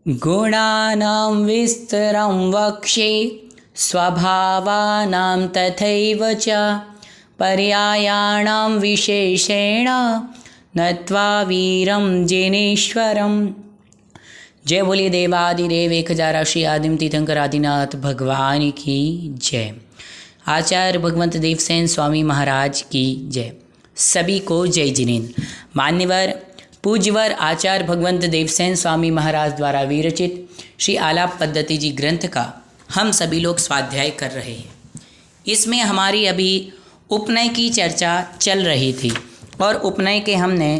गुणानां विस्तरं वक्ष्ये स्वभावानां तथैव च पर्यायाणां विशेषेण नत्वा वीरं जिनेश्वरम्। जय बोलिए देवादिदेव 1000 श्री आदिम तीर्थंकर आदिनाथ भगवान की जय। आचार्य भगवंत देवसेन स्वामी महाराज की जय। सभी को जय जिनेन्द्र। मान्यवर पूज्यवर आचार्य भगवंत देवसेन स्वामी महाराज द्वारा विरचित श्री आलाप पद्धति जी ग्रंथ का हम सभी लोग स्वाध्याय कर रहे हैं। इसमें हमारी अभी उपनय की चर्चा चल रही थी और उपनय के हमने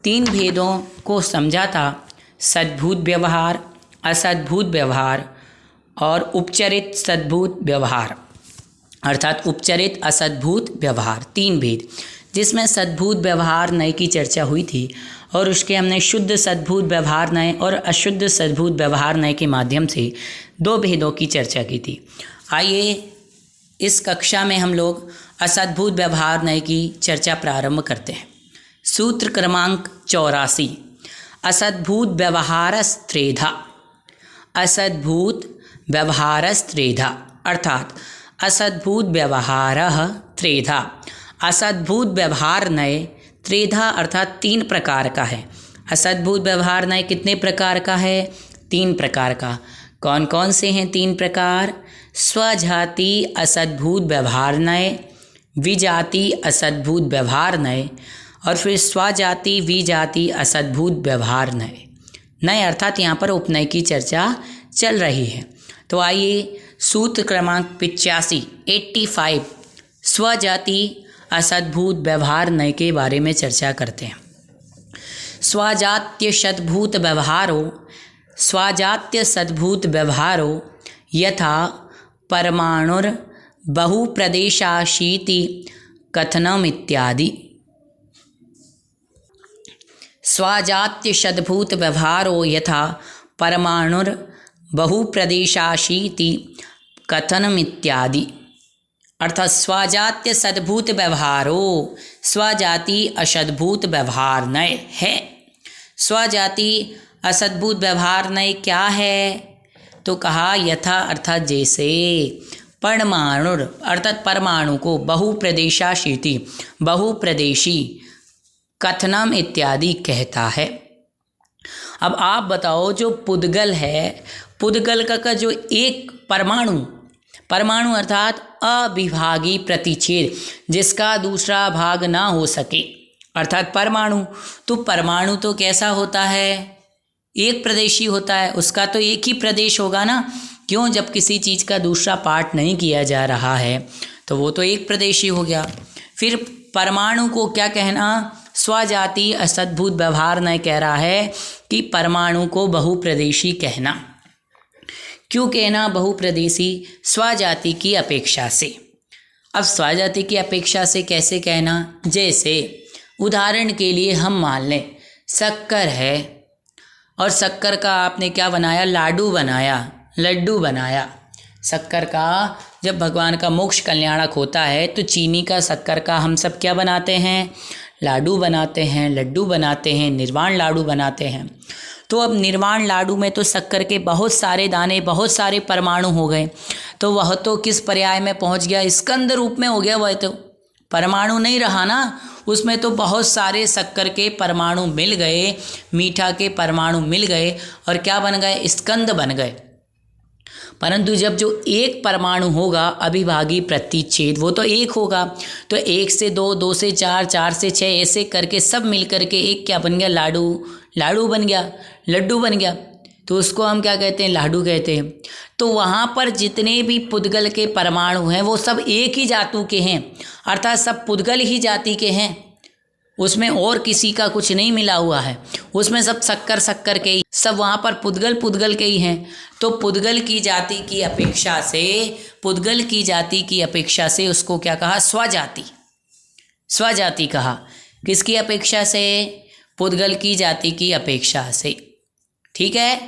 3 भेदों को समझा था, सद्भूत व्यवहार, असद्भूत व्यवहार और उपचरित सद्भूत व्यवहार, अर्थात उपचरित असद्भूत व्यवहार 3 भेद, जिसमें सद्भूत व्यवहार नय की चर्चा हुई थी और उसके हमने शुद्ध सद्भूत व्यवहार नय और अशुद्ध सद्भूत व्यवहार नय के माध्यम से 2 भेदों की चर्चा की थी। आइए इस कक्षा में हम लोग असद्भूत व्यवहार नय की चर्चा प्रारंभ करते हैं। सूत्र क्रमांक 84, असद्भूत व्यवहारस्त्रेधा। असद्भूत व्यवहारस्त्रेधा अर्थात असद्भूत व्यवहारः त्रेधा। असद्भूत व्यवहार नय त्रेधा अर्थात 3 प्रकार का है। असद्भूत व्यवहार नय कितने प्रकार का है? 3 प्रकार का। कौन कौन से हैं 3 प्रकार? स्वजाति असद्भूत व्यवहार नय, विजाति असद्भूत व्यवहार नय और फिर स्वजाति विजाति असद्भूत व्यवहार नय। नय अर्थात यहाँ पर उपनय की चर्चा चल रही है। तो आइए सूत्र क्रमांक 85 स्वजाति असद्भूत व्यवहार नय के बारे में चर्चा करते हैं। स्वजात्य सद्भूत व्यवहारो, स्वजात्य सद्भूत व्यवहारो यथा परमाणुर बहुप्रदेशाशीति कथनम इत्यादि। स्वजात्य सद्भूत व्यवहारो यथा परमाणुर बहुप्रदेशाशीति कथनम इत्यादि। अर्थात स्वजात्य सद्भूत व्यवहारो, स्वजाति असद्भूत व्यवहार नय है। स्वजाति असद्भूत व्यवहार नय क्या है? तो कहा यथा अर्थात जैसे, परमाणुर अर्थात परमाणु को, बहुप्रदेशाशीति बहुप्रदेशी, कथनम इत्यादि कहता है। अब आप बताओ, जो पुद्गल है, पुद्गल का जो एक परमाणु अर्थात अविभागी प्रतिच्छेद, जिसका दूसरा भाग ना हो सके, अर्थात परमाणु। तो परमाणु तो कैसा होता है? एक प्रदेशी होता है, उसका तो एक ही प्रदेश होगा ना। क्यों? जब किसी चीज़ का दूसरा पार्ट नहीं किया जा रहा है तो वो तो एक प्रदेशी हो गया। फिर परमाणु को क्या कहना? स्वजाति असद्भूत व्यवहार नय कह रहा है कि परमाणु को बहुप्रदेशी कहना। क्यों कहना बहुप्रदेशी? स्वजाति की अपेक्षा से। अब स्वजाति की अपेक्षा से कैसे कहना? जैसे उदाहरण के लिए हम मान लें शक्कर है और शक्कर का आपने क्या बनाया? लड्डू बनाया। शक्कर का जब भगवान का मोक्ष कल्याणक होता है तो चीनी का, शक्कर का हम सब क्या बनाते हैं? लाडू बनाते हैं, लड्डू बनाते हैं, निर्वाण लाडू बनाते हैं। तो अब निर्वाण लाडू में तो शक्कर के बहुत सारे दाने, बहुत सारे परमाणु हो गए, तो वह तो किस पर्याय में पहुंच गया? स्कंद रूप में हो गया। वह तो परमाणु नहीं रहा ना, उसमें तो बहुत सारे शक्कर के परमाणु मिल गए, मीठा के परमाणु मिल गए और क्या बन गए? स्कंद बन गए। परंतु जब जो एक परमाणु होगा अविभागी प्रतिच्छेद, वो तो एक होगा, तो 1 से 2, 2 से 4, 4 से 6 ऐसे करके सब मिल करके एक क्या बन गया? लाडू बन गया, लड्डू बन गया। तो उसको हम क्या कहते हैं? लाडू कहते हैं। तो वहाँ पर जितने भी पुद्गल के परमाणु हैं वो सब एक ही धातु के हैं, अर्थात सब पुद्गल ही जाति के हैं। उसमें और किसी का कुछ नहीं मिला हुआ है, उसमें सब शक्कर के ही, सब वहाँ पर पुद्गल के ही हैं। तो पुद्गल की जाति की अपेक्षा से उसको क्या कहा? स्वजाति कहा। किसकी अपेक्षा से? पुद्गल की जाति की अपेक्षा से। ठीक है।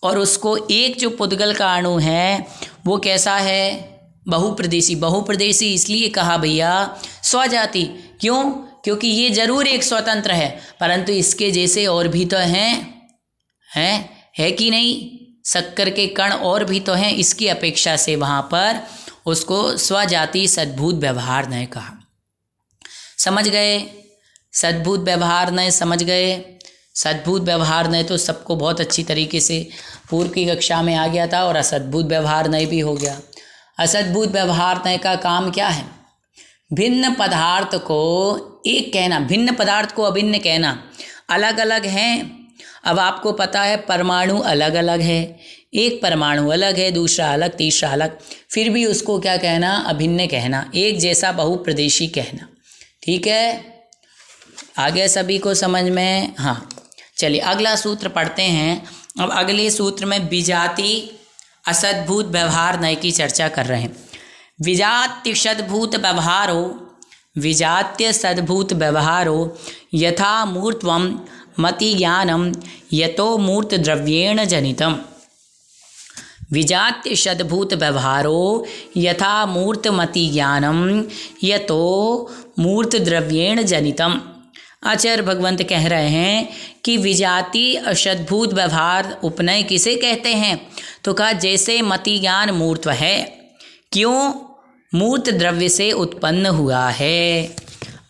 और उसको एक जो पुद्गल का अणु है वो कैसा है? बहुप्रदेशी इसलिए कहा भैया स्वजाति। क्यों? क्योंकि ये जरूर एक स्वतंत्र है, परंतु इसके जैसे और भी तो हैं है कि नहीं, शक्कर के कण और भी तो हैं, इसकी अपेक्षा से वहाँ पर उसको स्वजाति सद्भूत व्यवहार नय कहा। समझ गए? सद्भूत व्यवहार नय समझ गए? सद्भूत व्यवहार नय तो सबको बहुत अच्छी तरीके से पूर्व की कक्षा में आ गया था, और असद्भूत व्यवहार नय भी हो गया। असद्भूत व्यवहार नय का काम क्या है? भिन्न पदार्थ को एक कहना, भिन्न पदार्थ को अभिन्न कहना। अलग अलग हैं, अब आपको पता है परमाणु अलग अलग है, एक परमाणु अलग है, दूसरा अलग, तीसरा अलग, फिर भी उसको क्या कहना? अभिन्न कहना, एक जैसा बहुप्रदेशी कहना। ठीक है, आगे सभी को समझ में? हाँ, चलिए अगला सूत्र पढ़ते हैं। अब अगले सूत्र में विजाति असद्भूत व्यवहार नय की चर्चा कर रहे हैं। विजात्य सद्भूत व्यवहारो, विजात्य सद्भूत व्यवहारो यथा मूर्त्वं मति ज्ञानम यतो मूर्त द्रव्येण जनितम। विजात्य सद्भूत व्यवहारो यथा मूर्त मति ज्ञानम यतो मूर्त द्रव्येण जनितम। आचार्य भगवंत कह रहे हैं कि विजाति असद्भूत व्यवहार उपनय किसे कहते हैं? तो कहा जैसे मति ज्ञान मूर्त है, क्यों? मूर्त द्रव्य से उत्पन्न हुआ है।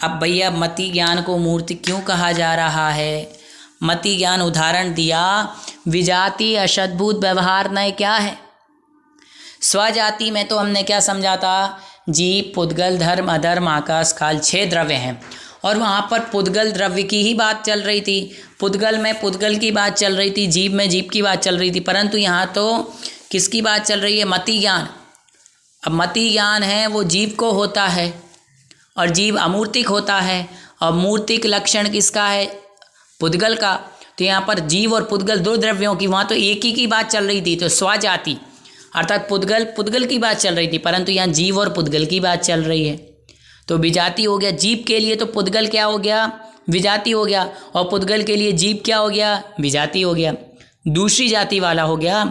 अब भैया मति ज्ञान को मूर्त क्यों कहा जा रहा है? मति ज्ञान उदाहरण दिया, विजाति असद्भूत व्यवहार नय क्या है? स्वजाति में तो हमने क्या समझा था? जीव, पुद्गल, धर्म, अधर्म, आकाश, काल 6 द्रव्य हैं, और वहाँ पर पुद्गल द्रव्य की ही बात चल रही थी, पुद्गल में पुद्गल की बात चल रही थी, जीव में जीव की बात चल रही थी, परंतु यहाँ तो किसकी बात चल रही है? मति ज्ञान। अब मति ज्ञान है वो जीव को होता है, और जीव अमूर्तिक होता है, और मूर्तिक लक्षण किसका है? पुद्गल का। तो यहाँ पर जीव और पुद्गल 2 द्रव्यों की, वहाँ तो एक ही की बात चल रही थी, तो स्वजाति अर्थात पुद्गल की बात चल रही थी, परंतु यहाँ जीव और पुद्गल की बात चल रही है, तो विजाति हो गया। जीव के लिए तो पुद्गल क्या हो गया? विजाति हो गया, और पुद्गल के लिए जीव क्या हो गया? विजाति हो गया, दूसरी जाति वाला हो गया।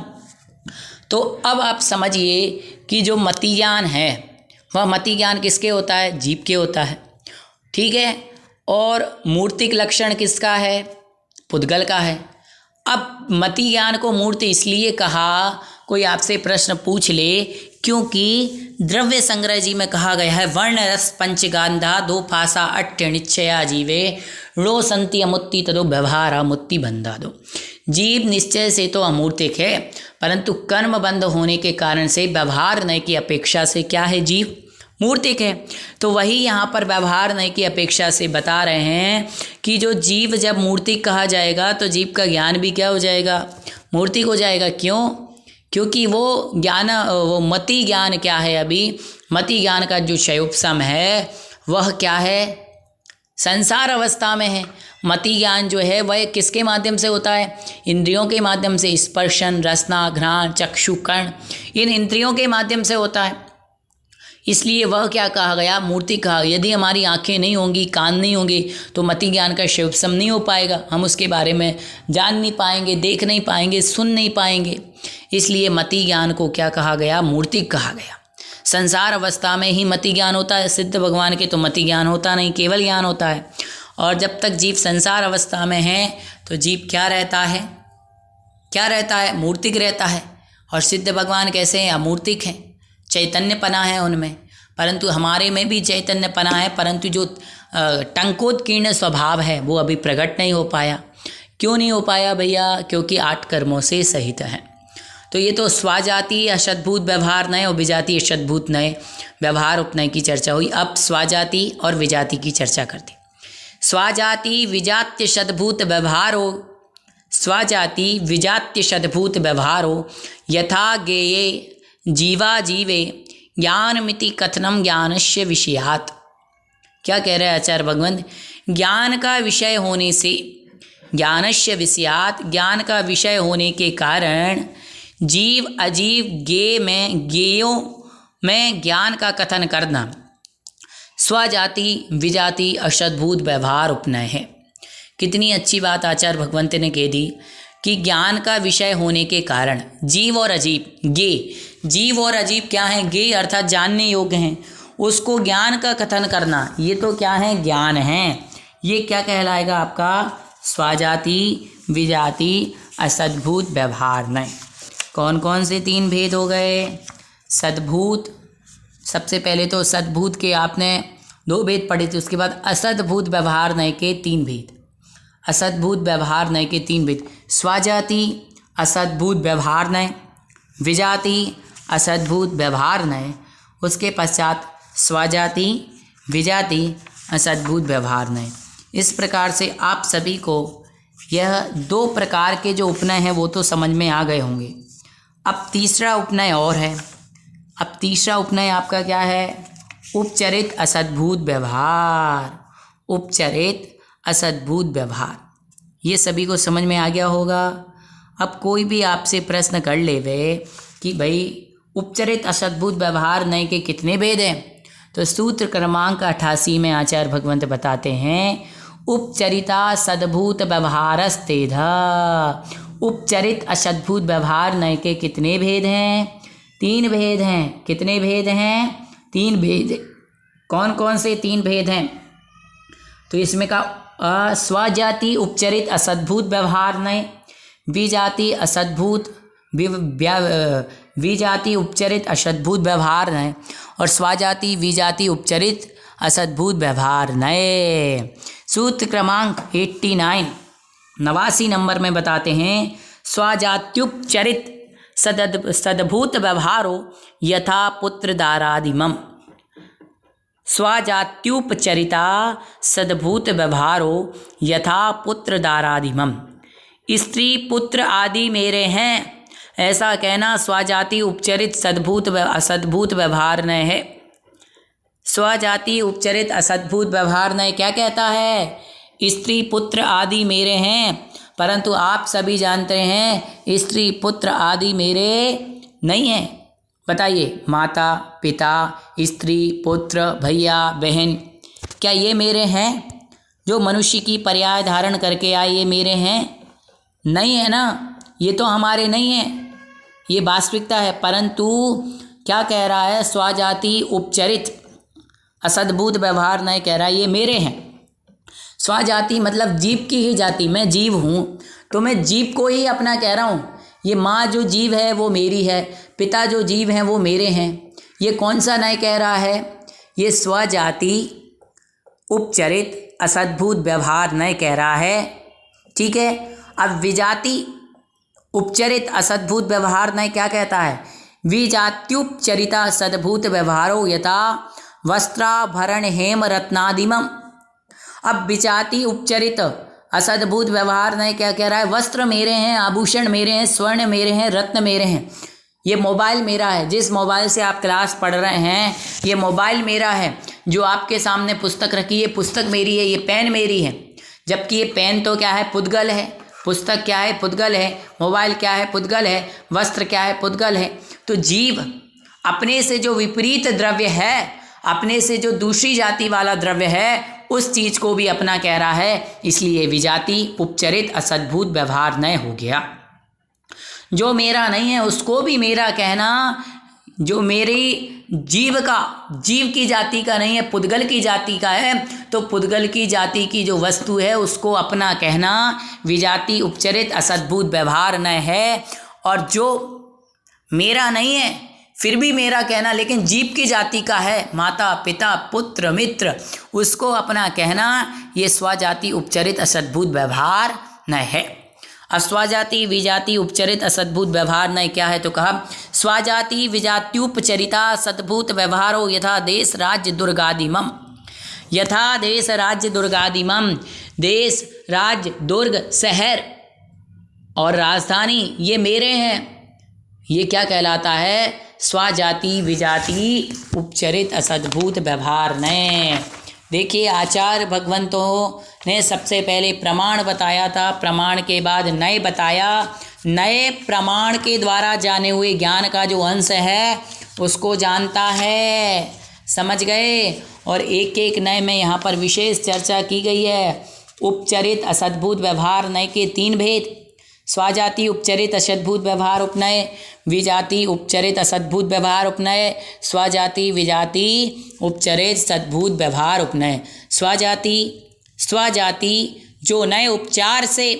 तो अब आप समझिए कि जो मति ज्ञान है वह मति ज्ञान किसके होता है? जीव के होता है। ठीक है, और मूर्तिक लक्षण किसका है? पुद्गल का है। अब मति ज्ञान को मूर्त इसलिए कहा, कोई आपसे प्रश्न पूछ ले, क्योंकि द्रव्य संग्रह जी में कहा गया है वर्ण रस पंचगांधा 2 फासा अट्ठ निश्चया जीवे रो संति अमुत्ति तदो व्यवहार मुत्ति बंधा दो। जीव निश्चय से तो अमूर्तिक है, परंतु कर्म बंध होने के कारण से व्यवहार नय की अपेक्षा से क्या है? जीव मूर्तिक है। तो वही यहाँ पर व्यवहार नय की अपेक्षा से बता रहे हैं कि जो जीव जब मूर्तिक कहा जाएगा तो जीव का ज्ञान भी क्या हो जाएगा? मूर्तिक हो जाएगा। क्यों? क्योंकि वो ज्ञान, वो मति ज्ञान क्या है? अभी मति ज्ञान का जो शयोपशम है वह क्या है? संसार अवस्था में है। मति ज्ञान जो है वह किसके माध्यम से होता है? इंद्रियों के माध्यम से, स्पर्शन, रसना, घ्राण, चक्षु, कर्ण, इन इंद्रियों के माध्यम से होता है। इसलिए वह क्या कहा गया? मूर्ति कहा। यदि हमारी आंखें नहीं होंगी, कान नहीं होंगे, तो मति ज्ञान का शयोपशम नहीं हो पाएगा, हम उसके बारे में जान नहीं पाएंगे, देख नहीं पाएंगे, सुन नहीं पाएंगे। इसलिए मति ज्ञान को क्या कहा गया? मूर्तिक कहा गया। संसार अवस्था में ही मति ज्ञान होता है, सिद्ध भगवान के तो मति ज्ञान होता नहीं, केवल ज्ञान होता है। और जब तक जीव संसार अवस्था में है तो जीव क्या रहता है? क्या रहता है? मूर्तिक रहता है। और सिद्ध भगवान कैसे हैं? अमूर्तिक हैं, चैतन्यपना है उनमें, परंतु हमारे में भी चैतन्यपना है, परंतु जो टंकोत्कीर्ण स्वभाव है वो अभी प्रकट नहीं हो पाया। क्यों नहीं हो पाया भैया? क्योंकि 8 कर्मों से सहित है। तो ये तो स्वजाति असद्भूत व्यवहार नय और विजाति असद्भूत नय व्यवहार उपनय की चर्चा हुई। अब स्वजाति और विजाति की चर्चा करते। स्वजाति विजात्य सद्भूत व्यवहारो, स्वजाति विजात्य सद्भूत व्यवहारो यथा ज्ञेये जीवा जीवे ज्ञानमिति कथनम ज्ञानस्य विषयात्। क्या कह रहे हैं आचार्य भगवंत? ज्ञान का विषय होने से, ज्ञानस्य विषयात्, ज्ञान का विषय होने के कारण जीव अजीव ज्ञेय में, ज्ञेयों में ज्ञान का कथन करना स्वजाति विजाति असद्भूत व्यवहार उपनय है। कितनी अच्छी बात आचार्य भगवंत ने कह दी कि ज्ञान का विषय होने के कारण जीव और अजीव, ज्ञेय, जीव और अजीव क्या हैं? ज्ञेय अर्थात जानने योग्य हैं, उसको ज्ञान का कथन करना, ये तो क्या है? ज्ञान है। ये क्या कहलाएगा आपका? स्वजाति विजाति असद्भूत व्यवहार नय। कौन कौन से 3 भेद हो गए? सद्भूत, सबसे पहले तो सद्भूत के आपने 2 भेद पढ़े थे, उसके बाद असद्भूत व्यवहार नय के 3 भेद। असद्भूत व्यवहार नय के 3 भेद, स्वजाति असद्भूत व्यवहार नय, विजाति असद्भूत व्यवहार नय, उसके पश्चात स्वजाति विजाति असद्भूत व्यवहार नय। इस प्रकार से आप सभी को यह 2 प्रकार के जो उपनय हैं वो तो समझ में आ गए होंगे। अब तीसरा उपनय और है। अब तीसरा उपनय आपका क्या है? उपचरित असद्भूत व्यवहार। उपचरित असद्भूत व्यवहार, ये सभी को समझ में आ गया होगा। अब कोई भी आपसे प्रश्न कर ले वे कि भाई उपचरित असद्भुत व्यवहार नय के कितने भेद हैं, तो सूत्र क्रमांक 88 में आचार्य भगवंत बताते हैं उपचरिता सद्भूत व्यवहारस्तेध। उपचरित असद्भुत व्यवहार नय के कितने भेद हैं? 3 भेद हैं। कितने भेद हैं? 3 भेद। कौन कौन से 3 भेद हैं? तो इसमें का स्वजाति उपचरित असद्भुत व्यवहार नय, विजाति असद्भूत विजाति उपचरित असद्भुत व्यवहार नय, और स्वजाति विजाति उपचरित असद्भुत व्यवहार नय। सूत्र क्रमांक 89 नंबर में बताते हैं स्वजात्युपचरित सद्भूत व्यवहारो यथा पुत्र दारादिमम। स्वजात्युपचरिता सद्भूत व्यवहारो यथा पुत्र दारादिमम। स्त्री पुत्र आदि मेरे हैं, ऐसा कहना स्वजाति उपचरित सद्भूत असद्भूत व्यवहार नय है। स्वजाति उपचरित असद्भूत व्यवहार नय क्या कहता है? स्त्री पुत्र आदि मेरे हैं, परंतु आप सभी जानते हैं स्त्री पुत्र आदि मेरे नहीं हैं। बताइए, माता पिता स्त्री पुत्र भैया बहन, क्या ये मेरे हैं? जो मनुष्य की पर्याय धारण करके आए ये मेरे हैं? नहीं है ना, ये तो हमारे नहीं हैं, ये वास्तविकता है। परंतु क्या कह रहा है? स्वजाति उपचरित असद्भुत व्यवहार नहीं कह रहा है ये मेरे हैं। स्वजाति मतलब जीव की ही जाति, मैं जीव हूँ तो मैं जीव को ही अपना कह रहा हूँ। ये माँ जो जीव है वो मेरी है, पिता जो जीव हैं वो मेरे हैं। ये कौन सा नय कह रहा है? ये स्वजाति उपचरित असद्भुत व्यवहार नय कह रहा है। ठीक है। अब विजाति उपचरित असद्भुत व्यवहार नय क्या कहता है? विजात्युपचरिता सद्भूत व्यवहारो यथा वस्त्राभरण हेम रत्नादिमम। अब विजाति उपचरित असद्भुत व्यवहार नय क्या कह रहा है? वस्त्र मेरे हैं, आभूषण मेरे हैं, स्वर्ण मेरे हैं, रत्न मेरे हैं। ये मोबाइल मेरा है, जिस मोबाइल से आप क्लास पढ़ रहे हैं ये मोबाइल मेरा है। जो आपके सामने पुस्तक रखी है पुस्तक मेरी है, ये पेन मेरी है। जबकि ये पेन तो क्या है? पुद्गल है। पुस्तक क्या है? पुद्गल है। मोबाइल क्या है? पुद्गल है। वस्त्र क्या है? पुद्गल है। तो जीव अपने से जो विपरीत द्रव्य है, अपने से जो दूसरी जाति वाला द्रव्य है, उस चीज को भी अपना कह रहा है। इसलिए विजाति उपचरित असद्भुत व्यवहार नय हो गया। जो मेरा नहीं है उसको भी मेरा कहना, जो मेरी जीव की जाति का नहीं है, पुद्गल की जाति का है, तो पुद्गल की जाति की जो वस्तु है उसको अपना कहना विजाति उपचरित असद्भुत व्यवहार नय है। और जो मेरा नहीं है फिर भी मेरा कहना, लेकिन जीव की जाति का है, माता पिता पुत्र मित्र, उसको अपना कहना ये स्वजाति उपचरित असद्भुत व्यवहार नय है। अस्वजाति विजाति उपचरित असद्भुत व्यवहार नय क्या है? तो कहा स्वजाति विजात्युपचरिता सद्भूत व्यवहारो यथा देश राज्य दुर्गादिमम। यथा देश राज्य दुर्गादिमम, देश राज्य दुर्ग शहर और राजधानी ये मेरे हैं। ये क्या कहलाता है? स्वजाति विजाति उपचरित असद्भुत व्यवहार नय। देखिए, आचार्य भगवंतों ने सबसे पहले प्रमाण बताया था, प्रमाण के बाद नय बताया। नए प्रमाण के द्वारा जाने हुए ज्ञान का जो अंश है उसको जानता है। समझ गए? और एक एक नय में यहाँ पर विशेष चर्चा की गई है। उपचरित असद्भुत व्यवहार नय के 3 भेद, स्वजाति उपचरित असद्भुत व्यवहार उपनय, विजाति उपचरित असद्भुत व्यवहार उपनय, स्वजाति विजाति उपचरित सद्भूत व्यवहार उपनय। स्वजाति जो नए उपचार से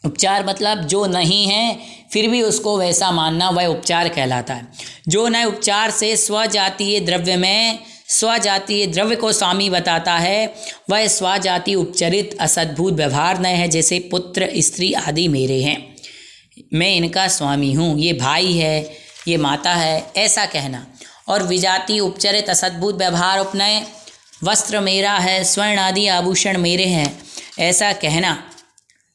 उपचार मतलब जो नहीं है फिर भी उसको वैसा मानना, वह उपचार कहलाता है। जो नए उपचार से स्वजातीय द्रव्य में स्वजातीय द्रव्य को स्वामी बताता है, वह स्वजातीय उपचरित असद्भुत व्यवहार नय है। जैसे पुत्र, स्त्री आदि मेरे हैं, मैं इनका स्वामी हूँ, ये भाई है, ये माता है, ऐसा कहना। और विजातीय उपचरित असद्भुत व्यवहार उपनय, वस्त्र मेरा है, स्वर्ण आदि आभूषण मेरे हैं, ऐसा कहना,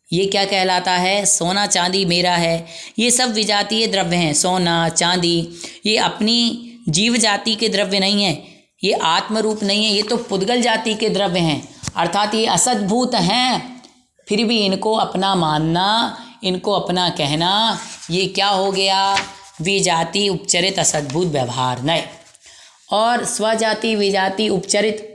ये क्या कहलाता है? सोना चांदी मेरा है। ये सब विजातीय द्रव्य हैं। सोना चांदी ये अपनी जीव जाति के द्रव्य नहीं है, ये आत्मरूप नहीं है, ये तो पुद्गल जाति के द्रव्य हैं, अर्थात ये असद्भूत हैं। फिर भी इनको अपना मानना, इनको अपना कहना, ये क्या हो गया? विजाति उपचरित असद्भुत व्यवहार नय। और स्वजाति विजाति उपचरित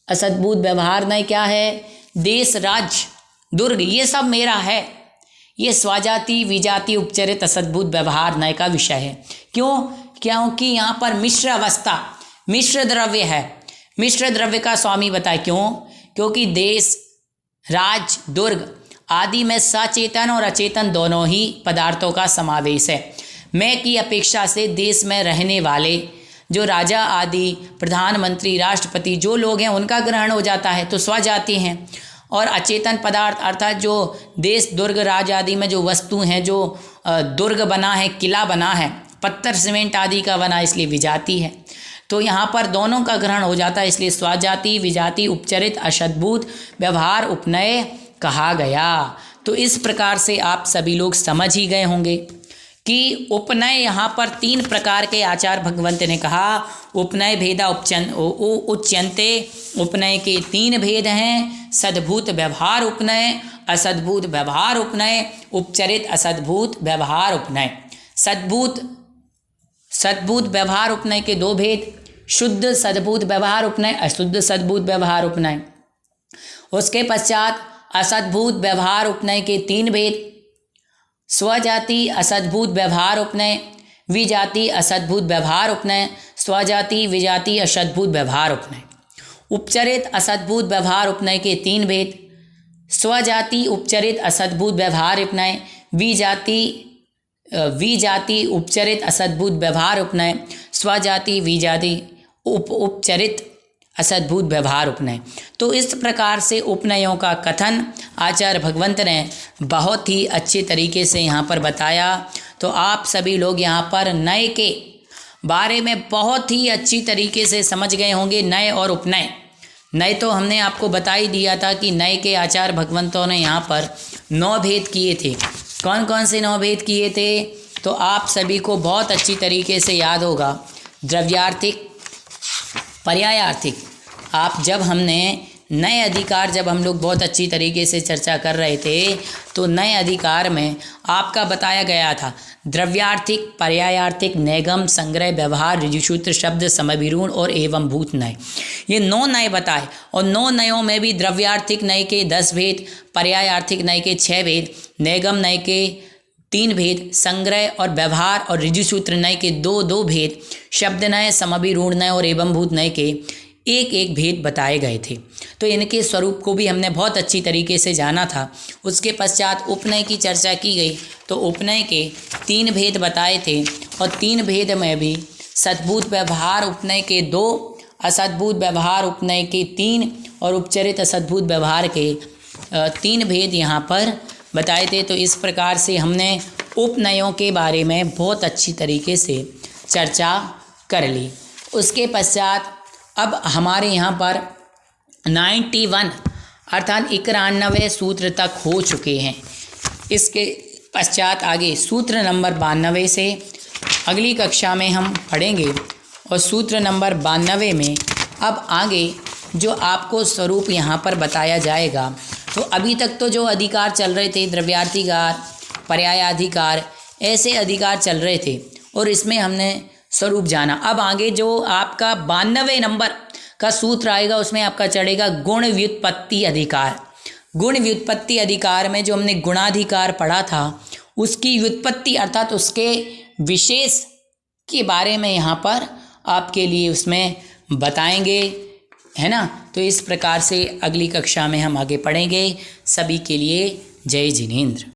असद्भुत व्यवहार नय क्या है? देश, राज्य, दुर्ग, ये सब मेरा है। ये स्वजाति विजाति उपचरित असद्भुत व्यवहार नय का विषय है। क्यों? क्योंकि यहाँ पर मिश्र अवस्था, मिश्र द्रव्य है। मिश्र द्रव्य का स्वामी बताए। क्यों? क्योंकि देश, राज्य, दुर्ग आदि में सचेतन और अचेतन दोनों ही पदार्थों का समावेश है। मैं की अपेक्षा से देश में रहने वाले जो राजा आदि, प्रधानमंत्री, राष्ट्रपति जो लोग हैं उनका ग्रहण हो जाता है, तो स्वजाति हैं। और अचेतन पदार्थ अर्थात जो देश, दुर्ग, राज आदि में जो वस्तु हैं, जो दुर्ग बना है, किला बना है, पत्थर सीमेंट आदि का बना, इसलिए विजाति है। तो यहाँ पर दोनों का ग्रहण हो जाता है, इसलिए स्वजाति विजाति उपचरित असद्भुत व्यवहार उपनय कहा गया। तो इस प्रकार से आप सभी लोग समझ ही गए होंगे कि उपनय यहाँ पर 3 प्रकार के आचार्य भगवंत ने कहा। उपनय भेदा उच्यन्ते, उपनय के 3 भेद हैं। सद्भूत व्यवहार उपनय, असद्भूत व्यवहार उपनय, उपचरित असद्भूत व्यवहार उपनय। सद्भूत व्यवहार उपनय के 2 भेद, शुद्ध सद्भूत व्यवहार उपनय, अशुद्ध सद्भूत व्यवहार उपनय। उसके पश्चात असद्भूत व्यवहार उपनय के 3 भेद, स्वजाति असद्भुत व्यवहार उपनय, विजाति असद्भुत व्यवहार उपनय, स्वजाति विजाति असद्भुत व्यवहार उपनय। उपचरित असद्भुत व्यवहार उपनय के 3 भेद, स्वजाति उपचरित असद्भुत व्यवहार उपनय, विजाति उपचरित असद्भुत व्यवहार उपनय, स्वजाति विजाति उपचरित असद्भुत व्यवहार उपनय। तो इस प्रकार से उपनयों का कथन आचार्य भगवंत ने बहुत ही अच्छे तरीके से यहाँ पर बताया। तो आप सभी लोग यहाँ पर नय के बारे में बहुत ही अच्छी तरीके से समझ गए होंगे। नय और उपनय, नय तो हमने आपको बता ही दिया था कि नय के आचार्य भगवंतों ने यहाँ पर 9 भेद किए थे। कौन कौन से 9 भेद किए थे? तो आप सभी को बहुत अच्छी तरीके से याद होगा। द्रव्यार्थिक, पर्यायार्थिक। आप जब हमने नए अधिकार, जब हम लोग बहुत अच्छी तरीके से चर्चा कर रहे थे, तो नए अधिकार में आपका बताया गया था द्रव्यार्थिक, पर्यायार्थिक, नैगम, संग्रह, व्यवहार, ऋजुसूत्र, शब्द, समभिरूढ़ और एवं भूत नय। ये 9 नय बताए। और 9 नयों में भी द्रव्यार्थिक नय के 10 भेद, पर्यायार्थिक नय के 6 भेद, नैगम नय के 3 भेद, संग्रह और व्यवहार और ऋजुसूत्र नय के 2 भेद, शब्द नय, समभिरूढ़ नय और एवं भूत नय के 1 भेद बताए गए थे। तो इनके स्वरूप को भी हमने बहुत अच्छी तरीके से जाना था। उसके पश्चात उपनय की चर्चा की गई, तो उपनय के 3 भेद बताए थे। और 3 भेद में भी सद्भूत व्यवहार उपनय के 2, असद्भूत व्यवहार उपनय के 3 और उपचरित असद्भुत व्यवहार के 3 भेद यहाँ पर बताए थे। तो इस प्रकार से हमने उपनयों के बारे में बहुत अच्छी तरीके से चर्चा कर ली। उसके पश्चात अब हमारे यहाँ पर 91 अर्थात 91 सूत्र तक हो चुके हैं। इसके पश्चात आगे सूत्र नंबर 92 से अगली कक्षा में हम पढ़ेंगे। और सूत्र नंबर 92 में अब आगे जो आपको स्वरूप यहाँ पर बताया जाएगा। तो अभी तक तो जो अधिकार चल रहे थे, द्रव्यार्थिकार, पर्यायाधिकार, ऐसे अधिकार चल रहे थे और इसमें हमने स्वरूप जाना। अब आगे जो आपका 92 नंबर का सूत्र आएगा, उसमें आपका चढ़ेगा गुण व्युत्पत्ति अधिकार। गुण व्युत्पत्ति अधिकार में जो हमने गुणाधिकार पढ़ा था, उसकी व्युत्पत्ति अर्थात उसके विशेष के बारे में यहाँ पर आपके लिए उसमें बताएंगे, है ना। तो इस प्रकार से अगली कक्षा में हम आगे पढ़ेंगे। सभी के लिए जय जिनेंद्र।